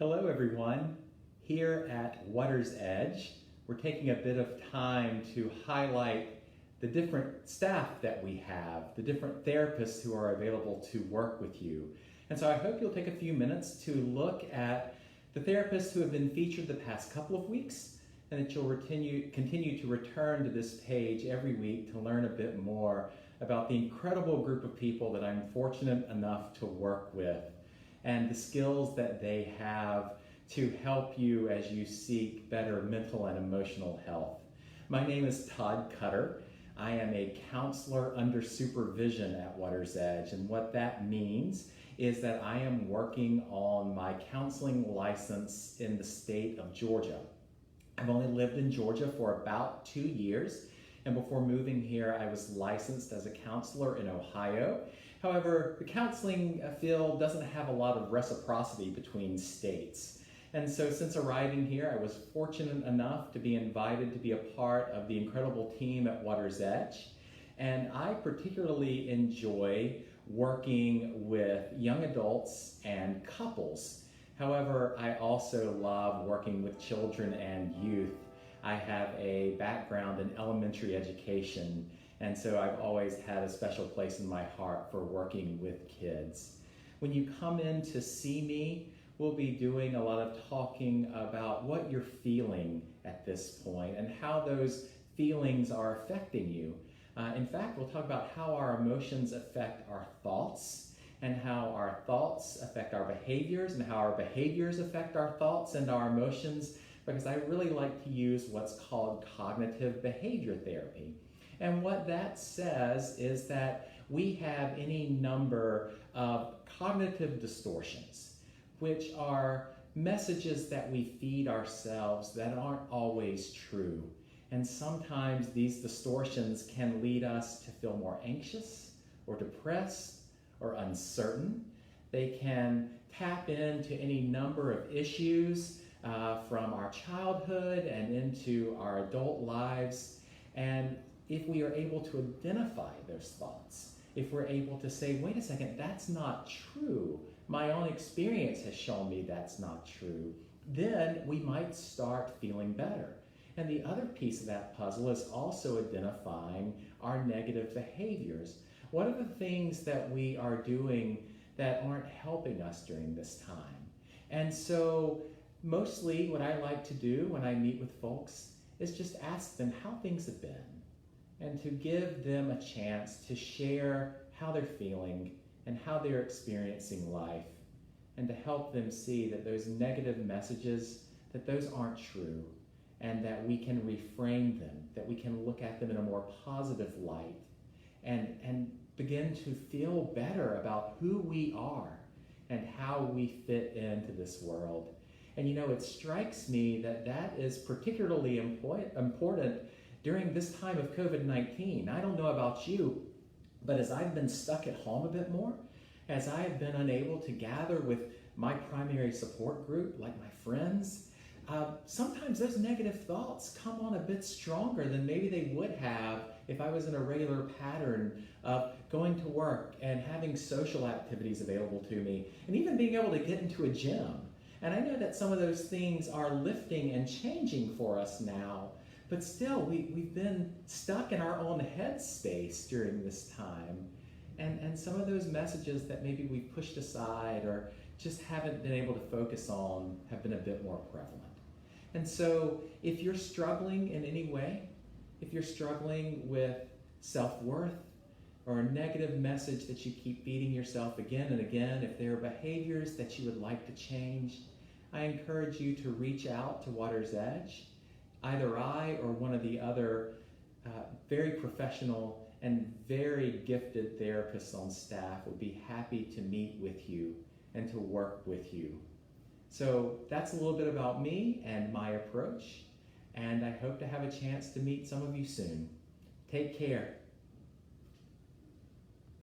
Hello everyone. Here at Water's Edge, we're taking a bit of time to highlight the different staff that we have, the different therapists who are available to work with you. And so I hope you'll take a few minutes to look at the therapists who have been featured the past couple of weeks, and that you'll continue to return to this page every week to learn a bit more about the incredible group of people that I'm fortunate enough to work with, and the skills that they have to help you as you seek better mental and emotional health. My name is Todd Cutter. I am a counselor under supervision at Water's Edge, and what that means is that I am working on my counseling license in the state of Georgia. I've only lived in Georgia for about 2 years, and before moving here I was licensed as a counselor in Ohio. However, the counseling field doesn't have a lot of reciprocity between states. And so since arriving here, I was fortunate enough to be invited to be a part of the incredible team at Water's Edge. And I particularly enjoy working with young adults and couples. However, I also love working with children and youth. I have a background in elementary education, and so I've always had a special place in my heart for working with kids. When you come in to see me, we'll be doing a lot of talking about what you're feeling at this point and how those feelings are affecting you. In fact, we'll talk about how our emotions affect our thoughts, and how our thoughts affect our behaviors, and how our behaviors affect our thoughts and our emotions, because I really like to use what's called cognitive behavior therapy. And what that says is that we have any number of cognitive distortions, which are messages that we feed ourselves that aren't always true. And sometimes these distortions can lead us to feel more anxious or depressed or uncertain. They can tap into any number of issues from our childhood and into our adult lives. And if we are able to identify those thoughts, if we're able to say, wait a second, that's not true, my own experience has shown me that's not true, then we might start feeling better. And the other piece of that puzzle is also identifying our negative behaviors. What are the things that we are doing that aren't helping us during this time? And so mostly what I like to do when I meet with folks is just ask them how things have been, and to give them a chance to share how they're feeling and how they're experiencing life, and to help them see that those negative messages, that those aren't true, and that we can reframe them, that we can look at them in a more positive light, and begin to feel better about who we are and how we fit into this world. And you know, it strikes me that that is particularly important during this time of COVID-19. I don't know about you, but as I've been stuck at home a bit more, as I have been unable to gather with my primary support group, like my friends, sometimes those negative thoughts come on a bit stronger than maybe they would have if I was in a regular pattern of going to work and having social activities available to me, and even being able to get into a gym. And I know that some of those things are lifting and changing for us now, but still we've been stuck in our own headspace during this time. And some of those messages that maybe we've pushed aside or just haven't been able to focus on have been a bit more prevalent. And so if you're struggling in any way, if you're struggling with self-worth or a negative message that you keep feeding yourself again and again, if there are behaviors that you would like to change, I encourage you to reach out to Water's Edge. Either I or one of the other very professional and very gifted therapists on staff would be happy to meet with you and to work with you. So that's a little bit about me and my approach, and I hope to have a chance to meet some of you soon. Take care.